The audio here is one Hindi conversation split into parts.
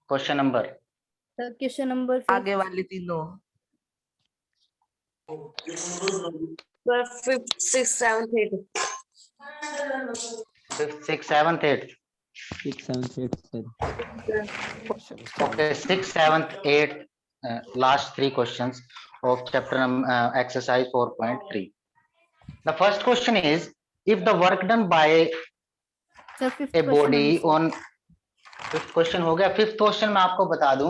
Question number sir question number आगे वाली तीनों। 5th 6th 7th 8th 5th 6th 7th 8th 6, 7, 8 sir. okay 6th 7th 8th last three questions of chapter exercise 4.3. The first question is, if the work done by sir fifth a body on fifth question हो गया। फिफ्थ क्वेश्चन मैं आपको बता दूं,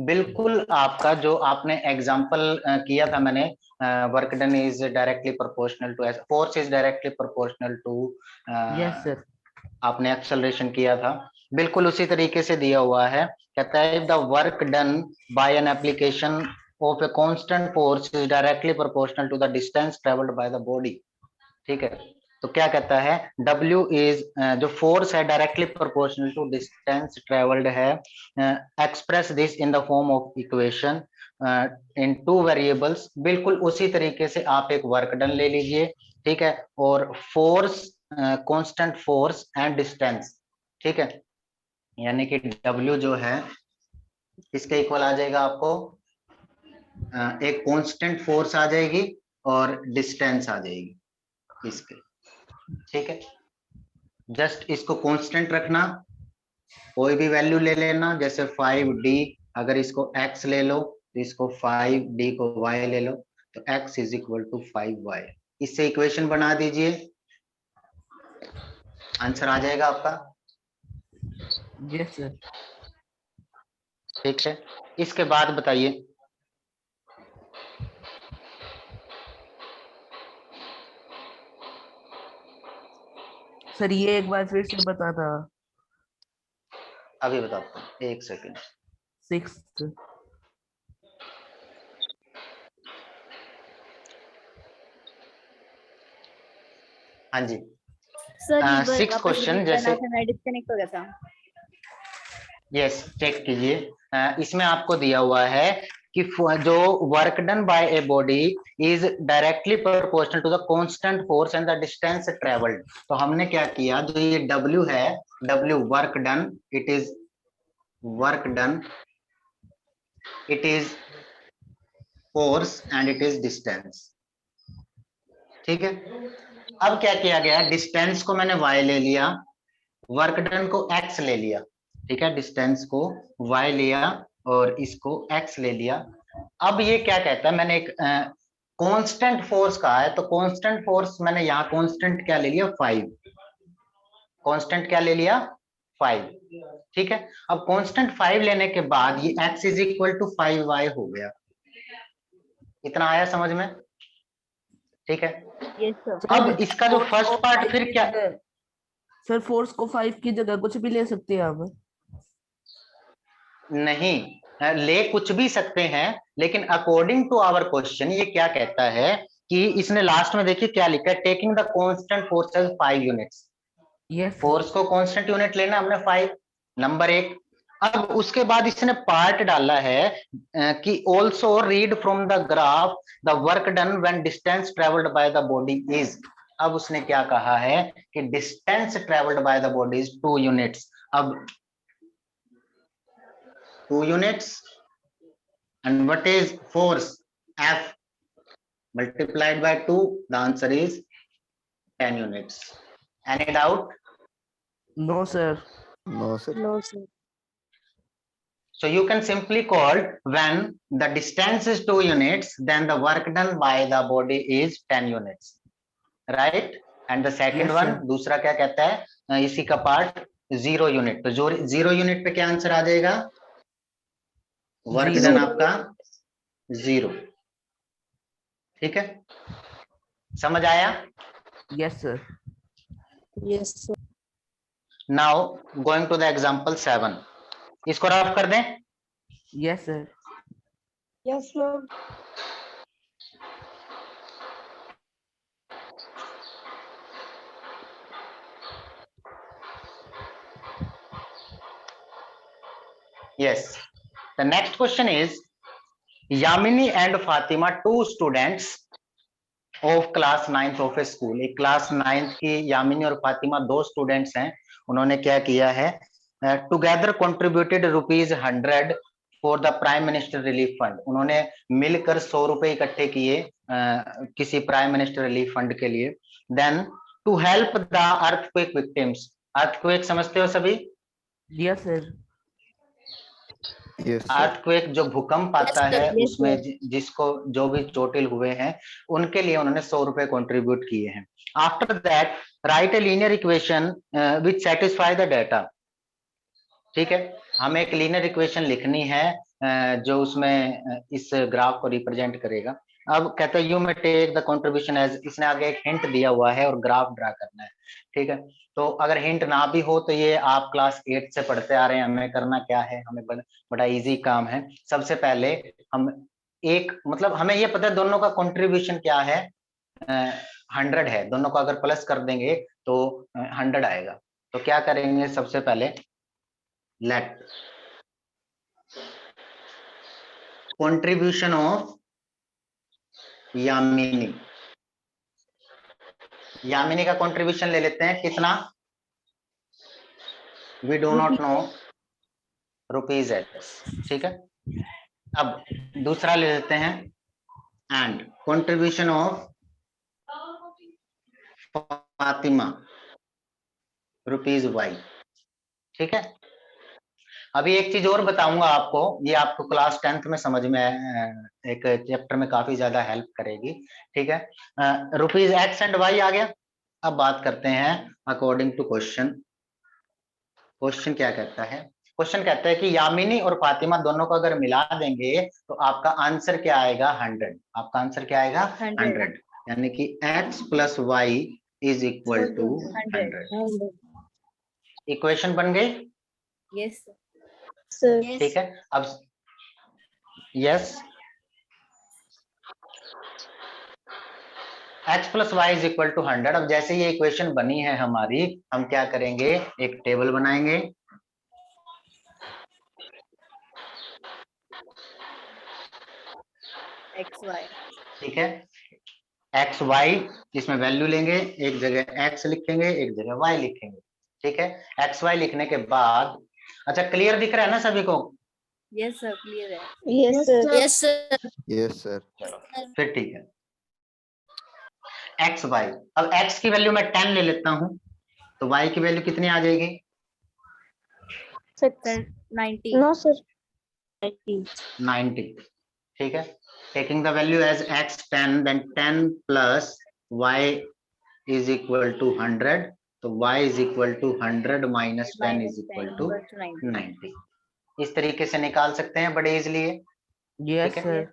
बिल्कुल आपका जो आपने एग्जांपल किया था मैंने, work done is directly proportional to force is directly proportional to, yes sir. आपने एक्सेलरेशन किया था, बिल्कुल उसी तरीके से दिया हुआ है। कहता है the work done by an application of a constant force is directly proportional to the distance travelled by the body. ठीक है, तो क्या कहता है, W इज जो फोर्स है directly proportional to distance travelled है, express this in the form of equation in two variables. बिल्कुल उसी तरीके से आप एक वर्क डन ले लीजिए, ठीक है, और force constant force and distance, ठीक है, यानी कि W जो है इसके इक्वल आ जाएगा आपको, एक कांस्टेंट फोर्स आ जाएगी और डिस्टेंस आ जाएगी इसके, ठीक है। जस्ट इसको कांस्टेंट रखना, कोई भी वैल्यू ले लेना, जैसे 5d, अगर इसको x ले लो तो इसको 5d को y ले लो, तो x is equal to 5y। इससे इक्वेशन बना दीजिए, आंसर आ जाएगा आपका। Yes sir. ठीक है, इसके बाद बताइए, सर ये एक बार फिर से बताना। अभी बताता हूँ, एक सेकंड। 6th हाँ जी, सर सिक्स क्वेश्चन, जैसे डिस्कनेक्ट हो गया था। यस, चेक कीजिए, इसमें आपको दिया हुआ है कि जो work done by a body is directly proportional to the constant force and the distance travelled. तो हमने क्या किया, जो ये W है, W work done, it is work done, it is force and it is distance, ठीक है। अब क्या किया गया, डिस्टेंस को मैंने y ले लिया, वर्क डन को x ले लिया, ठीक है, डिस्टेंस को y लिया और इसको x ले लिया। अब ये क्या कहता है, मैंने एक कांस्टेंट फोर्स कहा है, तो कांस्टेंट फोर्स मैंने यहाँ कांस्टेंट क्या ले लिया, 5। कांस्टेंट क्या ले लिया, 5, ठीक है। अब कांस्टेंट 5 लेने के बाद ये x is equal to 5y हो गया। इतना आया समझ में, ठीक है। Yes sir. अब इसका जो फर्स्ट पार्ट फिर क्या, सर फोर्स को 5 की जगह कुछ भी ले सकते हैं आप? नहीं, ले कुछ भी सकते हैं, लेकिन अकॉर्डिंग टू आवर क्वेश्चन ये क्या कहता है कि इसने लास्ट में देखिए क्या लिखा है, taking the constant force as 5 units. Yes, force को कांस्टेंट यूनिट लेना हमने 5, नंबर 1। अब उसके बाद इसने पार्ट डाला है कि also read from the graph the work done when distance travelled by the body is. अब उसने क्या कहा है कि distance travelled by the body is 2 units. अब 2 units, and what is force, F multiplied by 2, the answer is 10 units. Any doubt? No sir. No sir. no sir So you can simply call, when the distance is 2 units, then the work done by the body is 10 units, right? And the second Yes, one, sir. दूसरा क्या कहता है, इसी का पार्ट 0 यूनिट। तो जो 0 यूनिट पे क्या आंसर आ जाएगा, वर्क डन आपका 0, ठीक है, समझ आया। Yes sir. yes sir now going to the example 7, इसको रफ कर दें। Yes sir. yes sir Yes, the next question is, Yamini and Fatima, two students of class 9th of a school, एक क्लास 9th की यामिनी और फातिमा दो स्टूडेंट्स हैं। उन्होंने क्या किया है, together contributed ₹100 for the prime minister relief fund. उन्होंने मिलकर 100 रुपए इकट्ठे किए किसी प्राइम मिनिस्टर रिलीफ फंड के लिए। Then to help the earthquake victims. Earthquake समझते हो सभी? Yes sir. Yes, sir. Earthquake जो भूकंप आता है yes, उसमें जिसको जो भी चोटिल हुए हैं उनके लिए उन्होंने 100 रुपए कंट्रीब्यूट किए हैं। After that right A linear equation which satisfy the data. ठीक है, हमें एक लीनियर इक्वेशन लिखनी है जो उसमें इस ग्राफ को रिप्रेजेंट करेगा। अब कहते हैं यू में टेक द कंट्रीब्यूशन एज, इसने आगे एक हिंट दिया हुआ है और ग्राफ ड्रा करना है। ठीक है, तो अगर हिंट ना भी हो तो ये आप क्लास 8 से पढ़ते आ रहे हैं। हमें करना क्या है, हमें बड़ा इजी काम है। सबसे पहले हम एक मतलब हमें ये पता है दोनों का कंट्रीब्यूशन क्या है, 100 है। दोनों को अगर प्लस कर देंगे तो 100 आएगा। तो क्या करेंगे, सबसे पहले let contribution of Yamini, Yamini का कंट्रीब्यूशन ले लेते हैं। कितना? We do not know, ₹X। ठीक है, अब दूसरा ले लेते हैं and contribution of Fatima ₹Y। ठीक है, अभी एक चीज और बताऊंगा आपको, ये आपको क्लास 10th में समझ में एक चैप्टर में काफी ज्यादा हेल्प करेगी। ठीक है, ₹X एंड Y आ गया। अब बात करते हैं अकॉर्डिंग टू क्वेश्चन। क्वेश्चन क्या कहता है? क्वेश्चन कहता है कि यामिनी और फातिमा दोनों को अगर मिला देंगे तो आपका आंसर क्या आएगा? 100। आपका आंसर क्या आएगा? 100। यानी कि X + Y = 100। इक्वेशन बन गई? Yes Sir. ठीक है, अब यस, X + Y = 100। अब जैसे ये इक्वेशन बनी है हमारी, हम क्या करेंगे, एक टेबल बनाएंगे। XY। ठीक है, X Y, इसमें वैल्यू लेंगे, एक जगह X लिखेंगे, एक जगह Y लिखेंगे। ठीक है, X Y लिखने के बाद, अच्छा क्लियर दिख रहा है ना सभी को? यस सर, क्लियर है। Yes, sir. Yes sir. Yes, sir. चलो फिर ठीक है, X Y। अब X की वैल्यू मैं 10 ले लेता हूं तो Y की वैल्यू कितनी आ जाएगी? सर 90। No, sir. 90। ठीक है, taking the value as X 10, then 10 + Y = 100। तो Y = 100 - 10 = 90। इस तरीके से निकाल सकते हैं बड़े इजीली। यस ठीक है, सर।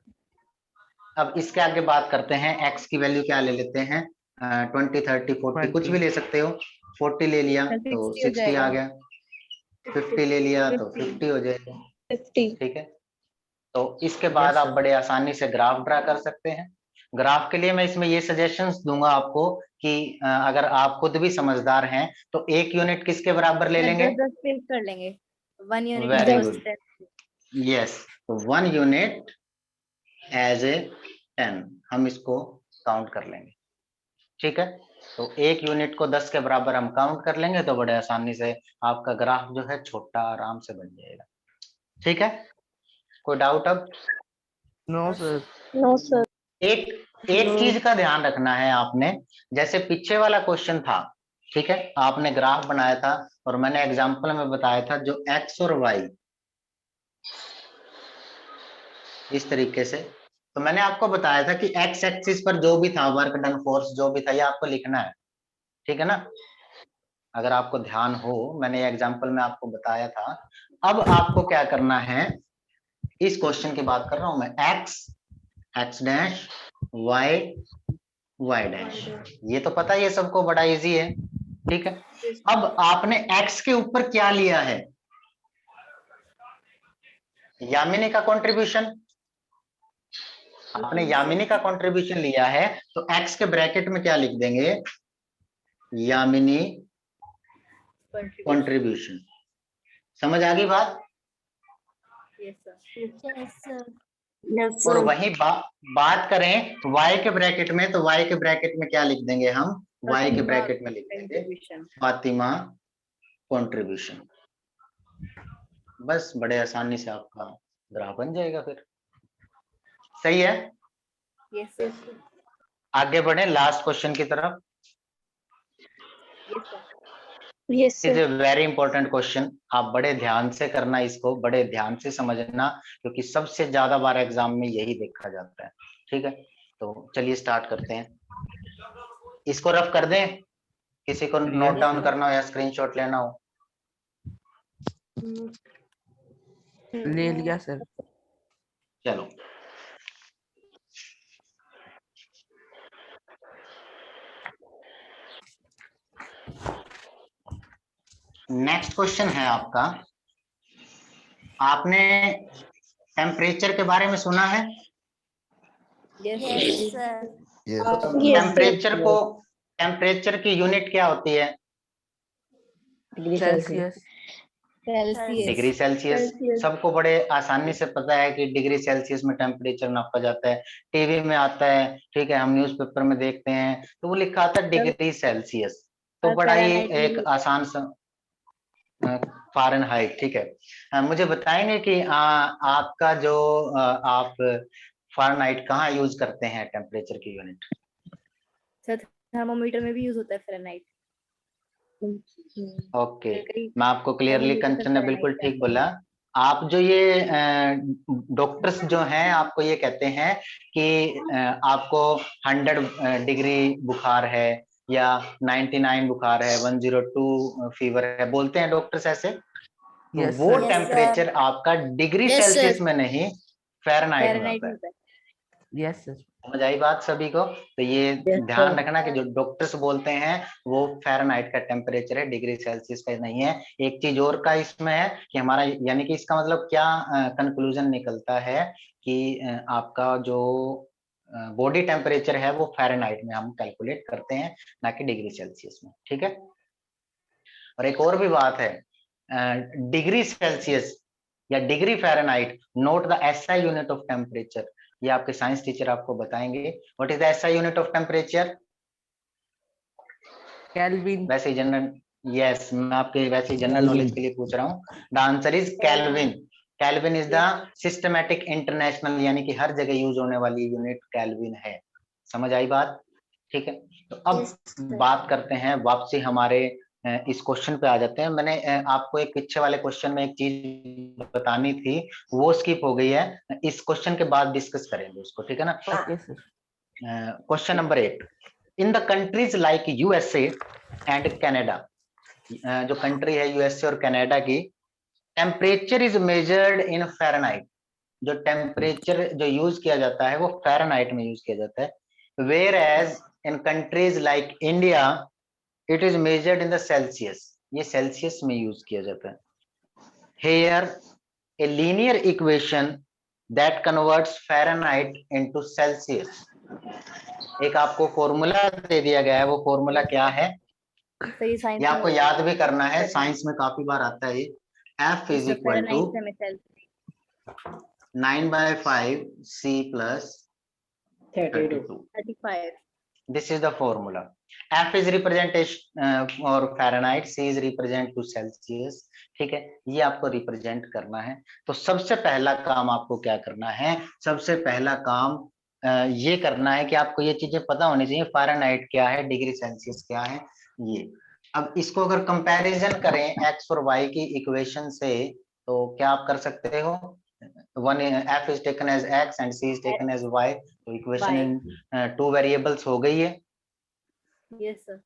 अब इसके आगे बात करते हैं। X की वैल्यू क्या ले लेते हैं? 20, 30, 40 कुछ भी ले सकते हो। 40 ले लिया तो 60 आ गया, 50 ले लिया तो 50 हो जाएगा। 50. ठीक है, तो इसके बाद आप बड़े आसानी से ग्राफ ड्रा कर सकते हैं। ग्राफ के लिए मैं इसमें ये सजेशंस दूंगा आपको कि अगर आप खुद भी समझदार हैं तो 1 यूनिट किसके बराबर ले लेंगे? 10 फिल कर लेंगे। 1 यूनिट। Very good, yes. तो 1 यूनिट एज ए 10 हम इसको काउंट कर लेंगे। ठीक है, तो 1 यूनिट को 10 के बराबर हम काउंट कर लेंगे तो बड़े आसानी से आपका ग्राफ जो है छोटा आराम से बन जाएगा। ठीक है, कोई डाउट? अब नो सर। No, sir. एक चीज का ध्यान रखना है आपने, जैसे पीछे वाला क्वेश्चन था। ठीक है, आपने ग्राफ बनाया था और मैंने एग्जांपल में बताया था जो X और Y इस तरीके से, तो मैंने आपको बताया था कि X एक्सिस पर जो भी था, वर्क डन, फोर्स जो भी था, ये आपको लिखना है। ठीक है ना, अगर आपको ध्यान हो, मैंने एग्जांपल में आपको बताया था। अब आपको क्या करना है, इस क्वेश्चन की बात कर रहा हूं मैं, X डैश Y डैश, ये तो पता है, ये सबको बड़ा इजी है। ठीक है, अब आपने X के ऊपर क्या लिया है? यामिनी का कंट्रीब्यूशन। आपने यामिनी का कंट्रीब्यूशन लिया है तो X के ब्रैकेट में क्या लिख देंगे? यामिनी कंट्रीब्यूशन। समझ आ गई बात? Yes sir. Yes, और sir. वही बात करें Y के ब्रैकेट में, तो Y के ब्रैकेट में क्या लिख देंगे हम? Y के ब्रैकेट में लिख देंगे फातिमा कंट्रीब्यूशन। बस बड़े आसानी से आपका ग्राफ बन जाएगा फिर। सही है, Yes, sir. आगे बढ़े लास्ट क्वेश्चन की तरफ। Yes, sir. Yes, is a sir. Very important question, आप बड़े ध्यान से करना, इसको बड़े ध्यान से समझना, क्योंकि सबसे ज्यादा बार एग्जाम में यही देखा जाता है। ठीक है, तो चलिए स्टार्ट करते हैं। इसको रफ कर दें, किसी को नोट डाउन करना हो या स्क्रीनशॉट लेना हो। ले लिया सर। चलो, नेक्स्ट क्वेश्चन है आपका, आपने टेम्परेचर के बारे में सुना है? Yes, sir. Yes. Yes, temperature को, टेम्परेचर की यूनिट क्या होती है? Celsius. Celsius. Degree Celsius. Celsius. सबको बड़े आसानी से पता है कि डिग्री सेल्सियस में टेम्परेचर नापा जाता है, टीवी में आता है, ठीक है, हम न्यूज़पेपर में देखते हैं तो वो लिखा आता है डिग्री सेल्सियस। तो और बड़ा ही Fahrenheit भी एक होता है। आसान सा फ़ारेनहाइट। ठीक है, मुझे बताएंगे कि आपका जो आप फ़ारेनहाइट कहाँ यूज करते हैं टेम्परेचर की यूनिट? सर थर्मोमीटर में भी यूज होता है Fahrenheit. ओके, कई मैं आपको क्लियरली, thermometer में कंचन ने बिल्कुल Fahrenheit ठीक बोला। आप जो ये डॉक्टर्स जो हैं आपको ये कहते हैं कि आपको 100 डिग्री बुखार है या 99 बुखार है, 102 फीवर है, बोलते हैं डॉक्टर्स ऐसे। तो Yes, वो sir. Yes, टेम्परेचर आपका डिग्री Yes, sir. सेल्सियस में नहीं, फ़ारेनहाइट में Fahrenheit होता में है। होता है. Yes, sir. समझ आई बात सभी को? तो ये Yes, ध्यान sir. रखना कि जो डॉक्टर्स बोलते हैं वो फ़ारेनहाइट का टेम्परेचर है, डिग्री सेल्सियस का नहीं है। एक चीज और का इसमें है कि हमारा, यानी कि इसका मतलब क्या कंक्लूजन निकलता है कि आपका जो बॉडी टेम्परेचर है वो फ़ारेनहाइट में हम कैलकुलेट करते हैं, ना कि डिग्री सेल्सियस में। ठीक है, और एक और भी बात है, डिग्री सेल्सियस या degree Fahrenheit note the SI unit of temperature. ये आपके साइंस टीचर आपको बताएंगे। What is the SI unit of temperature? Kelvin. वैसे ही जनरल, यस, मैं आपके वैसे ही जनरल नॉलेज के लिए पूछ रहा हूँ। The answer is kelvin. Kelvin is the systematic international, यानी कि हर जगह यूज होने वाली यूनिट केल्विन है। समझ आई बात? ठीक है, तो अब बात करते हैं, वापसी हमारे इस क्वेश्चन पे आ जाते हैं। मैंने आपको एक पीछे वाले क्वेश्चन में एक चीज बतानी थी, वो स्किप हो गई है, इस क्वेश्चन के बाद डिस्कस करेंगे उसको। ठीक है ना? Okay, sir. Question number 8, in the countries like USA and Canada, जो कंट्री है यूएसए और कनाडा की, temperature is measured in Fahrenheit. जो टेम्परेचर जो यूज किया जाता है वो फ़ारेनहाइट में यूज किया जाता है। Whereas in countries like India it is measured in the Celsius, ये सेल्सियस में यूज किया जाता है। Here a linear equation that converts Fahrenheit into Celsius. एक आपको फॉर्मूला दे दिया गया है, वो फॉर्मूला क्या है सर ये साइंस ये में आपको याद भी करना है, साइंस में काफी बार आता है। F is equal to Fahrenheit में Celsius 9/5 C plus 32. 35. This is the formula. F is representation और Fahrenheit, C is represent to Celsius. ठीक है, ये आपको रिप्रेजेंट करना है। तो सबसे पहला काम आपको क्या करना है? सबसे पहला काम ये करना है कि आपको ये चीजें पता होनी चाहिए, फ़ारेनहाइट क्या है, डिग्री सेल्सियस क्या है। ये अब इसको अगर कंपैरिजन करें एक्स और वाई की इक्वेशन से, तो क्या आप कर सकते हो? One F is taken as X and C is taken as Y, तो इक्वेशन इन 2 वेरिएबल्स हो गई है। Yes, sir.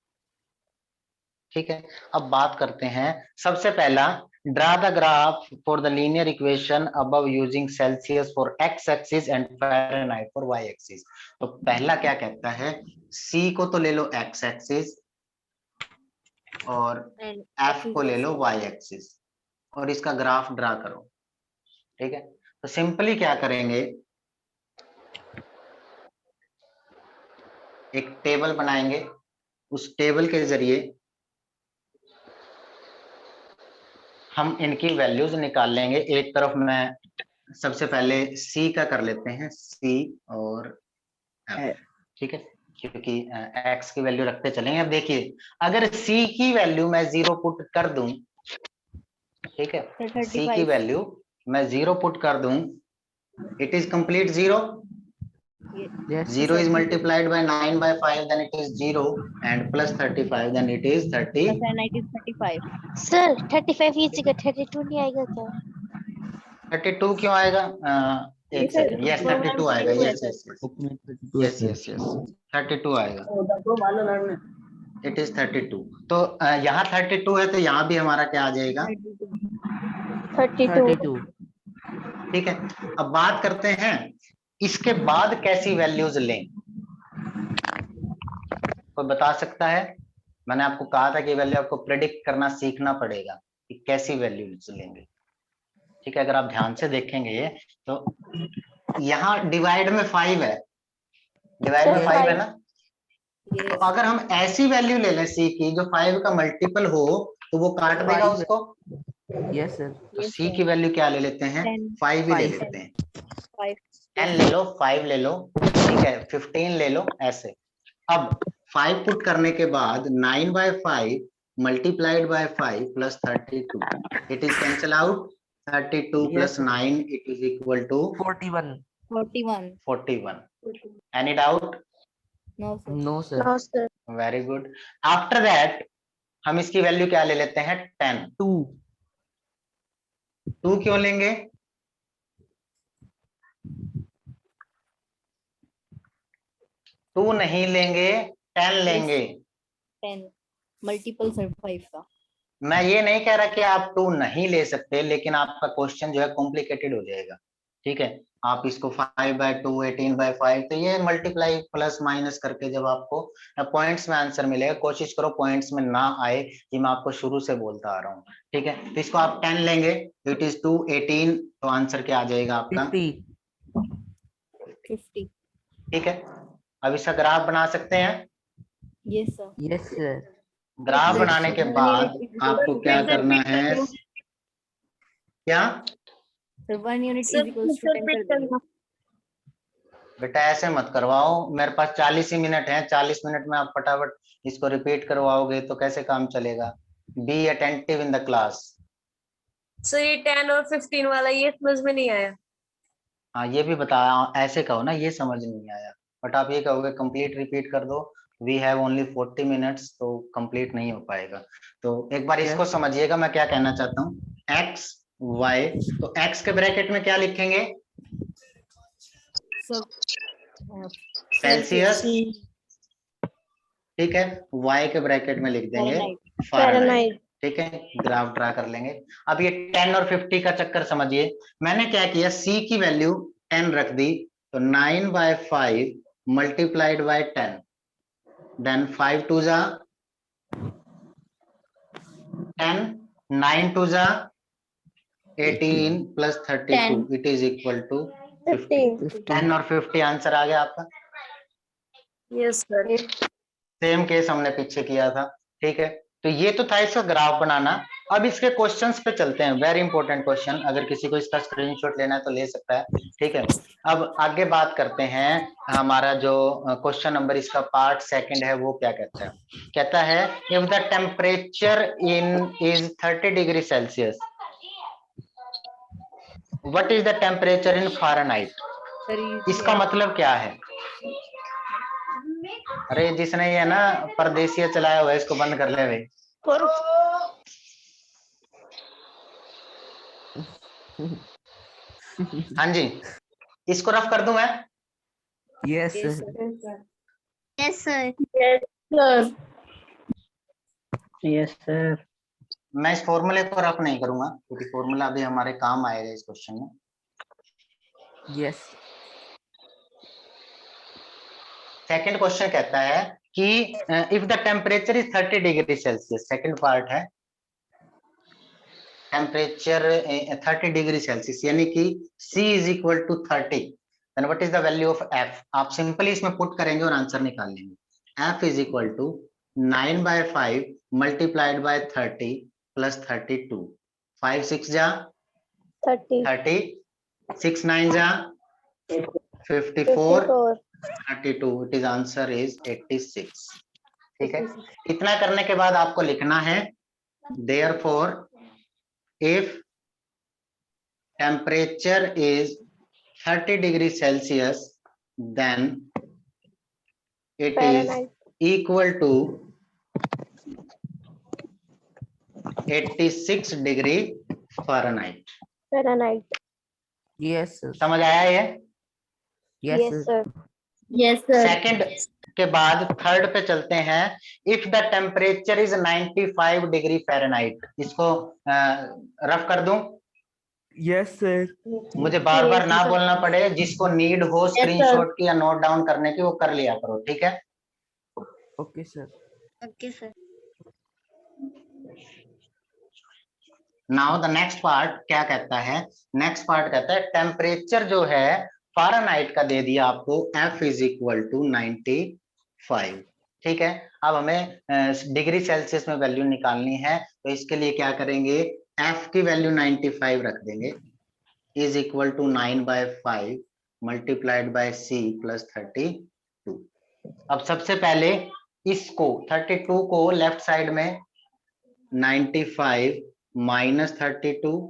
ठीक है, अब बात करते हैं, सबसे पहला, draw the graph for the linear equation above using Celsius for x axis and Fahrenheit for y axis. तो पहला क्या कहता है, सी को तो ले लो एक्स एक्सिस और And एफ को ले लो वाई एक्सिस और इसका ग्राफ ड्रा करो। ठीक है, तो सिंपली क्या करेंगे, एक टेबल बनाएंगे, उस टेबल के जरिए हम इनकी वैल्यूज निकाल लेंगे। एक तरफ मैं सबसे पहले सी का कर लेते हैं, सी और एफ। ठीक है, क्योंकि एक्स की वैल्यू रखते चलेंगे। अब देखिए, अगर सी की वैल्यू मैं 0 पुट कर दूं ठीक है, Sir, सी की 35. वैल्यू मैं 0 पुट कर दूं, it is complete 0. Yes, 0 sir. is multiplied by 9 by 5, then it is 0, and plus 35, then it is 30. Yes, and it is 35. Sir 35 की जगह 32 नहीं आएगा क्या? 32 क्यों आएगा? एक Yes, sir. सेकंड, यस 32 आएगा, यस यस बुक में 32 है यस सर। यस यस 32 आएगा, इट इज 32. तो यहाँ 32 है तो यहाँ भी हमारा क्या आ जाएगा? 32. 32 32. ठीक है, अब बात करते हैं इसके बाद कैसी वैल्यूज लें, कोई बता सकता है? मैंने आपको कहा था कि वैल्यू आपको प्रेडिक्ट करना सीखना पड़ेगा कि कैसी वैल्यूज लेंगे। ठीक है, अगर आप ध्यान से देखेंगे तो यहाँ डिवाइड में 5 है, डिवाइड में सर, 5 है ना, Yes. तो अगर हम ऐसी वैल्यू ले लें सी की जो 5 का मल्टीपल हो तो वो काट देगा 5 उसको। Yes, sir. तो Yes, सी sir. की वैल्यू क्या ले लेते हैं? 10. 5 ही ले 5. लेते हैं। 5. 10 ले लो, 5 ले लो, ठीक है, 15 ले लो, ऐसे। अब 5 पुट करने के बाद 9 by 5 multiplied by 5 plus 32, it is cancel out, 32 plus Yes, sir. 9 it is equal to 41. 41. 41. Any doubt? No, sir. No, sir. No sir Very good. After that हम इसकी वैल्यू क्या ले लेते हैं? 10. 2. 2 क्यों लेंगे? 2 नहीं लेंगे, 10 लेंगे। 10. Multiple sir 5 का. मैं ये नहीं कह रहा कि आप 2 नहीं ले सकते, लेकिन आपका क्वेश्चन जो है कॉम्प्लिकेटेड हो जाएगा। ठीक है, आप इसको 5 by 2, 18 by 5, तो ये मल्टीप्लाई प्लस माइनस करके जब आपको पॉइंट्स में आंसर मिलेगा, कोशिश करो पॉइंट्स में ना आए, ये मैं आपको शुरू से बोलता आ रहा हूँ। ठीक है, तो इसको आप 10 लेंगे, इट इज 2, 18, तो आंसर क्या आ जाएगा आपका? 50. 50. ठीक है, अब इसका ग्राफ बना सकते हैं। Yes, sir. Yes, sir. Graph बनाने के बाद आपको क्या करना है? क्या Sir, 1 unit is equals to 10 कर देंगे. बेटा ऐसे मत करवाओ, मेरे पास 40 ही मिनट हैं, 40 मिनट में आप फटाफट इसको रिपीट करवाओगे तो कैसे काम चलेगा? Be attentive in the class. Sir ये 10 और 15 वाला ये समझ में नहीं आया। हाँ, ये भी बताया, ऐसे कहो ना, ये समझ नहीं आया, बट आप ये कहोगे कंप्लीट रिपीट कर दो, वी हैव ओनली 40 मिनट्स, तो कंप्लीट नहीं हो पाएगा। तो एक बार इसको समझिएगा मैं क्या कहना चाहता हूँ। एक्स वाई, तो एक्स के ब्रैकेट में क्या लिखेंगे? सब सेल्सियस, ठीक है, वाई के ब्रैकेट में लिख देंगे Fahrenheit. फ़ारेनहाइट। ठीक है, ग्राफ ड्रा कर लेंगे। अब ये 10 और 50 का चक्कर समझिए, मैंने क्या किया, सी की वैल्यू 10 रख दी, तो 9 by 5 multiplied by 10, then 5 2 जा 10, 9 2 जा 18 plus 32, it is equal to 50. 10 और 50 आंसर आ गया आपका। Yes sir. सेम केस हमने पीछे किया था। ठीक है, तो ये तो था इसका ग्राफ बनाना। अब इसके क्वेश्चंस पे चलते हैं, वेरी इंपॉर्टेंट क्वेश्चन, अगर किसी को इसका स्क्रीनशॉट लेना है तो ले सकता है। ठीक है, अब आगे बात करते हैं, हमारा जो क्वेश्चन नंबर इसका पार्ट सेकंड है वो क्या कहता है? कहता है if the temperature in is 30 degree Celsius, what is the temperature in Fahrenheit? इसका मतलब क्या है? अरे जिसने ये ना परदेसिया चलाया हुआ है इसको बंद कर ले भाई। हाँ जी, इसको रफ कर दूं मैं? Yes, Yes, sir. sir. Yes sir yes sir. मैं इस फॉर्मूले को रफ नहीं करूंगा क्योंकि फॉर्मूला अभी हमारे काम आएगा इस क्वेश्चन में। Yes. सेकंड क्वेश्चन कहता है कि if the temperature is 30 degree Celsius, second part है टेम्परेचर 30 डिग्री सेल्सियस, यानी कि C is equal to 30, then what is the value of F? आप सिंपली इसमें पुट करेंगे और आंसर निकाल लेंगे। F is equal to 9 by 5 multiplied by 30 plus 32, 5 6 जा 30, 6 9 जा 54, 32, इट इज आंसर इज 86। ठीक है, इतना करने के बाद आपको लिखना है therefore if temperature is 30 degrees Celsius, then it is equal to 86 degree Fahrenheit. Fahrenheit. Yes, sir. समझ आया ये? Yes, sir. Yes, sir. Second के बाद थर्ड पे चलते हैं. If the temperature is 95 degree Fahrenheit. इसको रफ कर दूं? Yes, sir. मुझे बार बार ना बोलना पड़े. जिसको नीड हो sir. स्क्रीनशॉट की या नोट डाउन करने की वो कर लिया करो. ठीक है? Okay, sir. Okay, sir. Now the next part क्या कहता है? नेक्स्ट पार्ट कहता है टेम्परेचर जो है फ़ारेनहाइट का दे दिया आपको F इज इक्वल टू 95. ठीक है. अब हमें डिग्री सेल्सियस में वैल्यू निकालनी है, तो इसके लिए क्या करेंगे? F की वैल्यू 95 रख देंगे, is equal to 9/5 multiplied by C plus 32. अब सबसे पहले इसको 32 को लेफ्ट साइड में 95 minus 32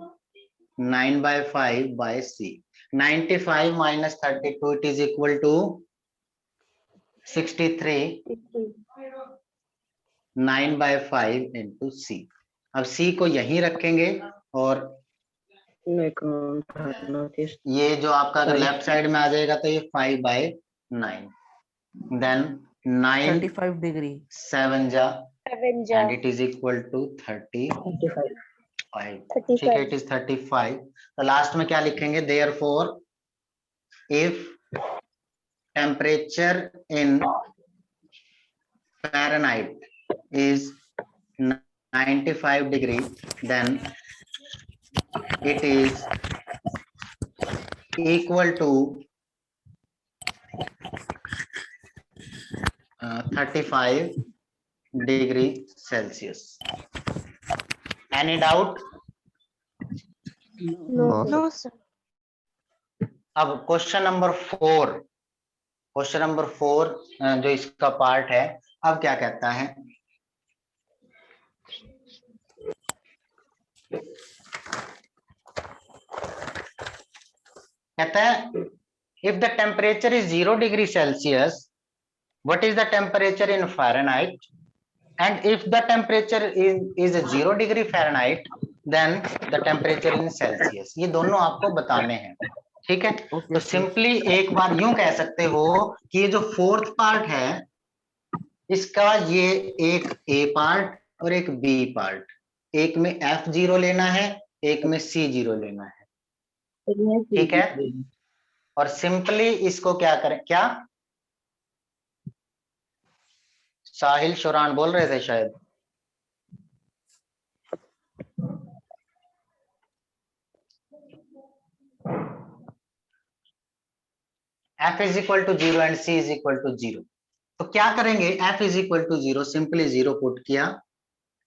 9/5 by C. 95 minus 32 it is equal to 63. 9/5 into C. अब C को यहीं रखेंगे और ये जो आपका अगर लेफ्ट साइड में आ जाएगा तो ये 5/9. Then 9 35 degree. 7 जा 7 ja. and it is equal to 35. 35. ठीक है, it is 35. तो लास्ट में क्या लिखेंगे? Therefore, if temperature in Fahrenheit is 95 degree, then it is equal to 35 degree Celsius. Any doubt? No, sir. अब क्वेश्चन नंबर 4. क्वेश्चन नंबर 4 जो इसका पार्ट है, अब क्या कहता है? कहता है if the temperature is 0 degree Celsius, what is the temperature in Fahrenheit? And if the temperature is 0 degree Fahrenheit, then the temperature in Celsius. ये दोनों आपको बताने हैं. ठीक है? तो सिंपली एक बार यूं कह सकते हो कि ये जो फोर्थ पार्ट है इसका ये एक A पार्ट और एक B पार्ट, एक में F0 लेना है, एक में C0 लेना है. ठीक है? और सिंपली इसको क्या करें? क्या साहिल शुरान बोल रहे थे शायद? F is equal to 0 and C is equal to 0. तो क्या करेंगे? F is equal to 0, simply 0 put किया,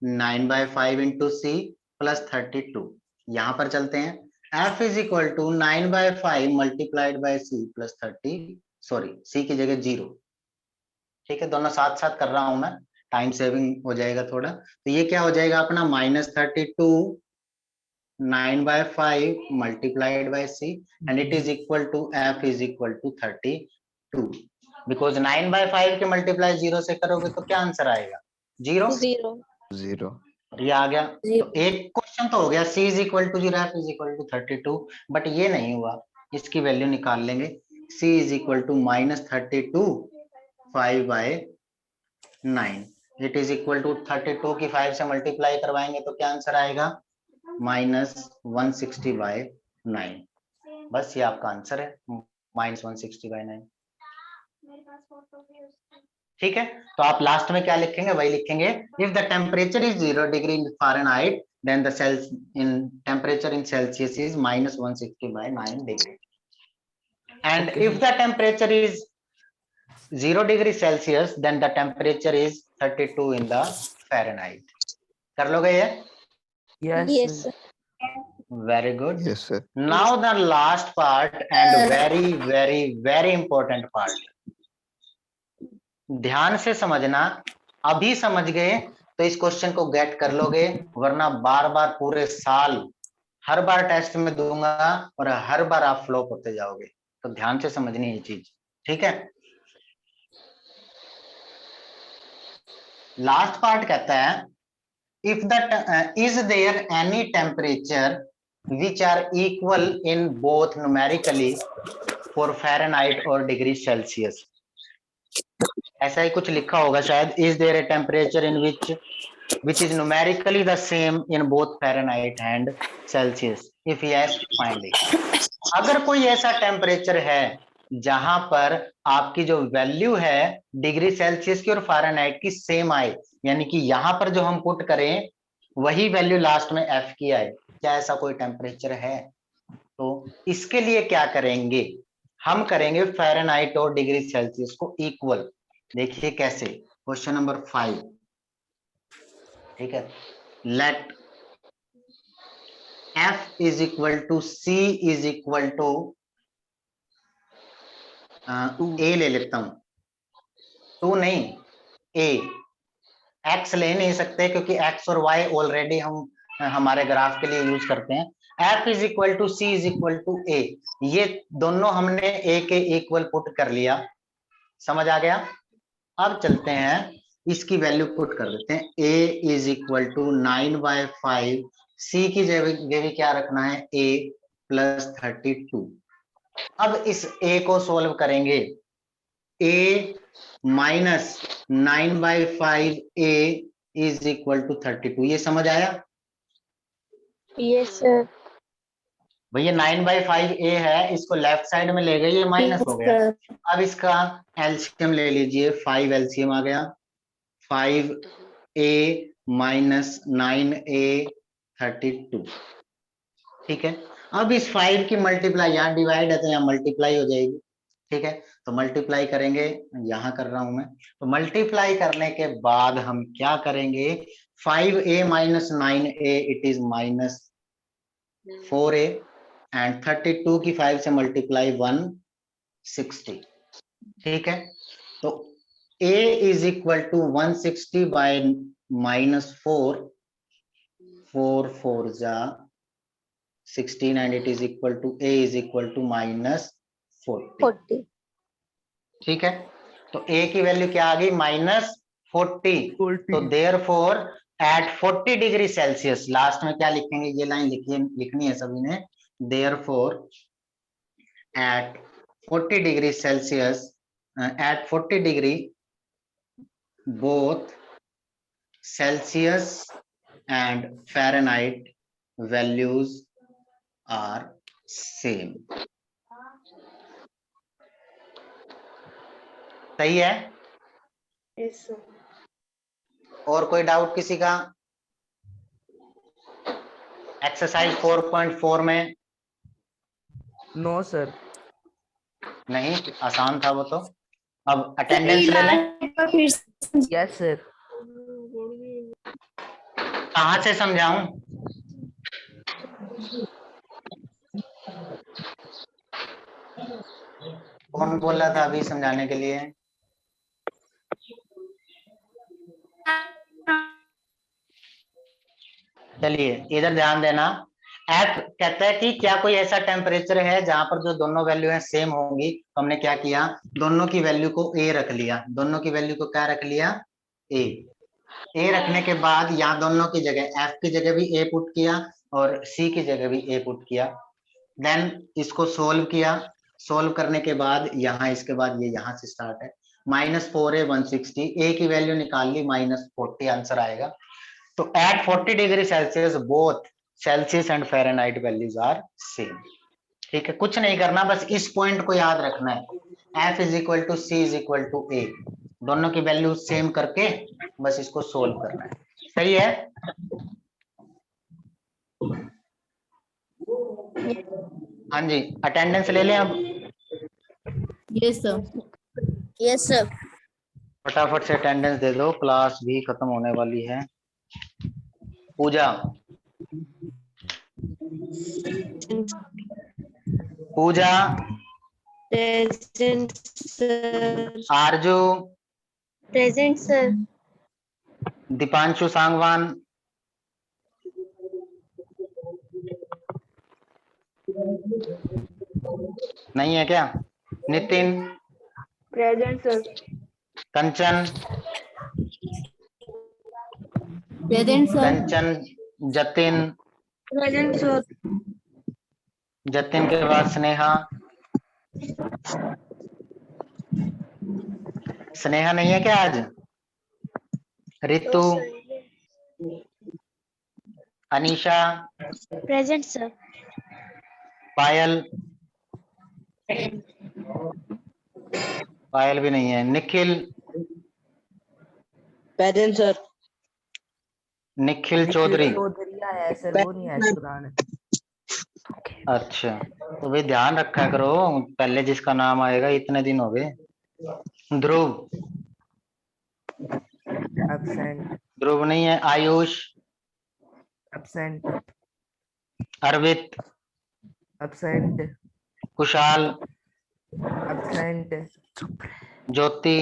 9/5 इंटू C प्लस 32. यहां पर चलते हैं. F is equal to 9/5 multiplied by C plus 30, sorry C की जगह 0. ठीक है, दोनों साथ साथ कर रहा हूं मैं, टाइम सेविंग हो जाएगा थोड़ा. तो ये क्या हो जाएगा अपना? -32 9/5 multiplied by C and it is equal to F is equal to 32. Because 9/5 के मल्टीप्लाई 0 से करोगे तो क्या आंसर आएगा? 0. 0. ये आ गया. तो एक क्वेश्चन तो हो गया, C is equal to 0, F is equal to 32, but ये नहीं हुआ. इसकी वैल्यू निकाल लेंगे. C is equal to -32 5/9. It is equal to 32 की 5 से मल्टीप्लाई करवाएंगे तो क्या आंसर आएगा? -160/9. बस ये आपका आंसर है, -160/9. ठीक है, तो आप लास्ट में क्या लिखेंगे? वही लिखेंगे. If the temperature is 0 degree in Fahrenheit, then the Celsius temperature in Celsius is -160/9 degree. And if the temperature is 0 degree Celsius, then the temperature is 32 in the Fahrenheit. कर लोगे ये? Yes, sir. Very good. Yes, sir. Now the last part and very very very important part. ध्यान से समझना. अभी समझ गए तो इस क्वेश्चन को गेट कर लोगे, वरना बार बार पूरे साल हर बार टेस्ट में दूंगा और हर बार आप फ्लॉप होते जाओगे, तो ध्यान से समझनी है ये चीज, ठीक है। लास्ट पार्ट कहता है if the is there any temperature which are equal in both numerically for Fahrenheit और डिग्री सेल्सियस। ऐसा ही कुछ लिखा होगा शायद, is there a temperature in which is numerically the same in both Fahrenheit and Celsius, if yes find it। अगर कोई ऐसा टेम्परेचर है जहां पर आपकी जो वैल्यू है डिग्री सेल्सियस की और फ़ारेनहाइट की सेम आए, यानी कि यहां पर जो हम पुट करें वही वैल्यू लास्ट में एफ की आए, क्या ऐसा कोई टेम्परेचर है? तो इसके लिए क्या करेंगे, हम करेंगे फ़ारेनहाइट और डिग्री सेल्सियस को इक्वल। देखिए कैसे, क्वेश्चन नंबर 5, ठीक है। Let F is equal to C is equal to A ले लेता हूं, 2 नहीं A, X ले नहीं सकते क्योंकि X और Y ऑलरेडी हम हमारे ग्राफ के लिए यूज करते हैं। F is equal to C is equal to A, ये दोनों हमने A के इक्वल पुट कर लिया, समझ आ गया। अब चलते हैं इसकी वैल्यू पुट कर देते हैं, A is equal to 9/5, C की जगह क्या रखना है A प्लस 32। अब इस A को सोल्व करेंगे, A minus 9/5 A is equal to 32, ये समझ आया? Yes sir. भैया 9/5 A है, इसको लेफ्ट साइड में ले गए, ये माइनस हो गया। अब इसका एलसीएम ले लीजिए, 5 एलसीएम आ गया, 5A माइनस 9A 32, ठीक है। अब इस 5 की मल्टीप्लाई, यहाँ डिवाइड है तो यहाँ मल्टीप्लाई हो जाएगी, ठीक है। तो मल्टीप्लाई करेंगे, यहाँ कर रहा हूं मैं, तो मल्टीप्लाई करने के बाद हम क्या करेंगे, 5A minus 9A it is minus 4A and 32 की 5 से मल्टीप्लाई 160, ठीक है। तो A is equal to 160 by minus 4, 4 4 जा 16 and it is equal to A is equal to minus 40, ठीक है। तो A की वैल्यू क्या आ गई, माइनस 40। तो therefore at 40 degree Celsius, last में क्या लिखेंगे, ये लाइन लिखनी है सभी ने, therefore at 40 degree Celsius, at 40 degree both Celsius and Fahrenheit values are same। सही है? Yes, sir. और कोई डाउट किसी का? एक्सरसाइज 4.4 में नो सर। नहीं, आसान था वो तो। अब अटेंडेंस ले लें, यस सर। कहाँ से समझाऊं? कौन बोल रहा था अभी समझाने के लिए? चलिए इधर ध्यान देना। एफ कहता है कि क्या कोई ऐसा टेम्परेचर है जहां पर जो दोनों वैल्यू है सेम होंगी, तो हमने क्या किया, दोनों की वैल्यू को ए रख लिया, दोनों की वैल्यू को क्या रख लिया, ए रखने के बाद यहाँ दोनों की जगह एफ की जगह भी ए पुट किया और सी की जगह भी ए पुट किया, देन इसको सोल्व किया, सोल्व करने के बाद यहाँ इसके बाद ये यहाँ से स्टार्ट है, -4A 160, ए की वैल्यू निकाल ली -40 आंसर आएगा। तो at 40 degree Celsius both Celsius and Fahrenheit values are same, ठीक है। कुछ नहीं करना, बस इस पॉइंट को याद रखना है, F is equal to C is equal to A, दोनों की वैल्यू सेम करके बस इसको सोल्व करना है, सही है? हाँ जी, अटेंडेंस ले लें अब। Yes sir. Yes sir. फटाफट से अटेंडेंस दे दो, क्लास भी खत्म होने वाली है। Puja, Puja, Present, sir. Arzoo, present sir. Deepanshu Sangwan, नहीं है क्या? Nitin, present sir. Kanchan, present sir. Kanchan, Jatin, present sir. Jatin के बाद स्नेहा, स्नेहा नहीं है क्या आज? Ritu, Anisha, present sir. पायल, पायल भी नहीं है। Nikhil, present sir. निखिल चौधरी। चौधरी है सर, वो नहीं है इस दौरान। अच्छा, तो भाई ध्यान रखा करो, पहले जिसका नाम आएगा, इतने दिन हो गए। ध्रुव, एब्सेंट। ध्रुव नहीं है। Ayush, absent. Arvit, absent. Kushal, absent. Jyoti,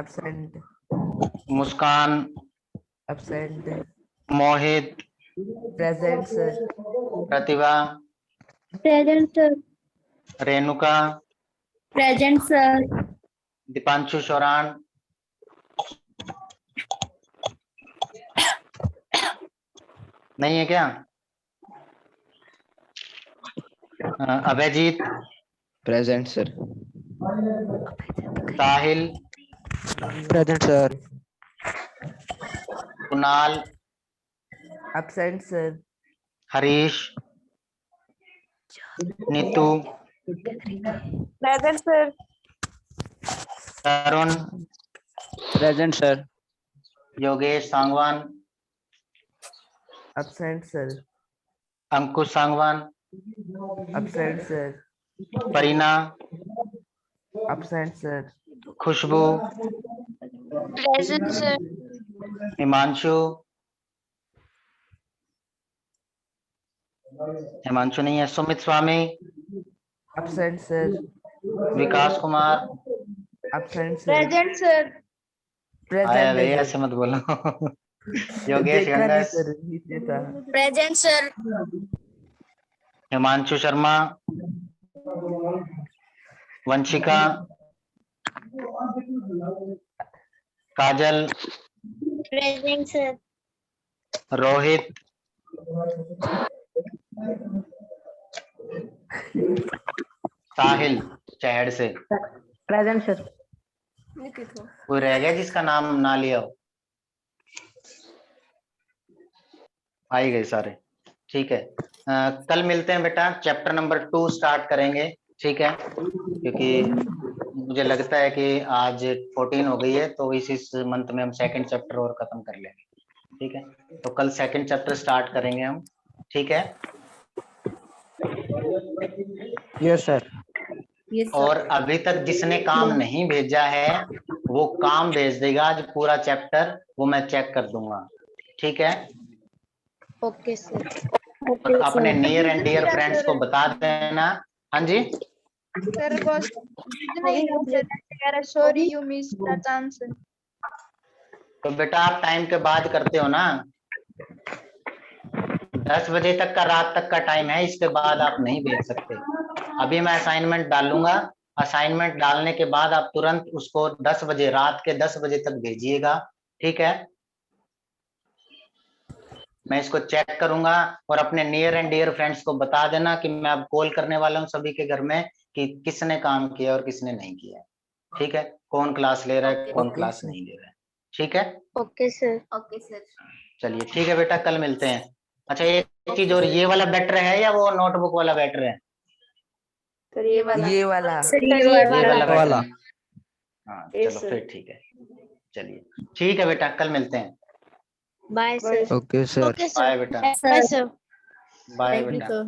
absent. Muskan, absent. Mohit, present sir. Pratibha, present sir. Renuka, present sir. Deepanshu Sheoran, नहीं है क्या? Abhayjeet, present sir. Sahil, present sir. Kunal, absent sir. Harish, Neetu, present sir. Tarun, present sir. Yogesh Sangwan, absent sir. Ankush Sangwan, absent sir. Parina, absent sir. Khushboo, present sir. Himanshu, Himanshu नहीं है। Sumit Swami, absent sir. Vikas Kumar, absent sir. Present sir. आया प्रेजेंट भाई, है ऐसे मत बोलो। सर। योगेश देखा नहीं गंगस, सर, नीचे था। Present sir. Himanshu Sharma, Vanshika, Kajal, present sir. Rohit, Sahil Chahar से। Present sir. कोई रह गया जिसका नाम ना लिया हो? आ ही गए सारे, ठीक है। कल मिलते हैं बेटा, चैप्टर नंबर 2 स्टार्ट करेंगे, ठीक है, क्योंकि मुझे लगता है कि आज 14 हो गई है, तो इस मंथ में हम सेकंड चैप्टर और खत्म कर लेंगे, ठीक है। तो कल सेकंड चैप्टर स्टार्ट करेंगे हम, ठीक है। Yes sir. यस और सर। अभी तक जिसने काम नहीं भेजा है वो काम भेज देगा, आज पूरा चैप्टर वो मैं चेक कर दूंगा, ठीक है। Okay sir. और अपने नियर एंड डियर फ्रेंड्स को बता देना। हाँ जी, Sir, was sorry you missed the chance. तो बेटा आप टाइम के बाद करते हो ना, 10 बजे तक का, रात तक का टाइम है, इसके बाद आप नहीं भेज सकते। अभी मैं असाइनमेंट डालूंगा, असाइनमेंट डालने के बाद आप तुरंत उसको 10 बजे, रात के 10 बजे तक भेजिएगा, ठीक है। मैं इसको चेक करूंगा और अपने नियर एंड डियर फ्रेंड्स को बता देना कि मैं अब कॉल करने वाला हूं सभी के घर में कि किसने काम किया और किसने नहीं किया, ठीक है। कौन क्लास ले रहा है, कौन ओके क्लास सर। नहीं ले रहा है, ठीक है। Okay sir. Okay sir. चलिए ठीक है बेटा, कल मिलते हैं। अच्छा एक चीज और, ये वाला बेटर है या वो नोटबुक वाला बेटर है? सर ये वाला। ये वाला। सर ये वाला बेटर वाला। है? हाँ चलो फिर ठीक है, चलिए ठीक है बेटा, कल मिलते हैं। Bye sir. Okay sir. Okay sir. Bye बेटा, bye sir. Bye thank you बेटा। सर।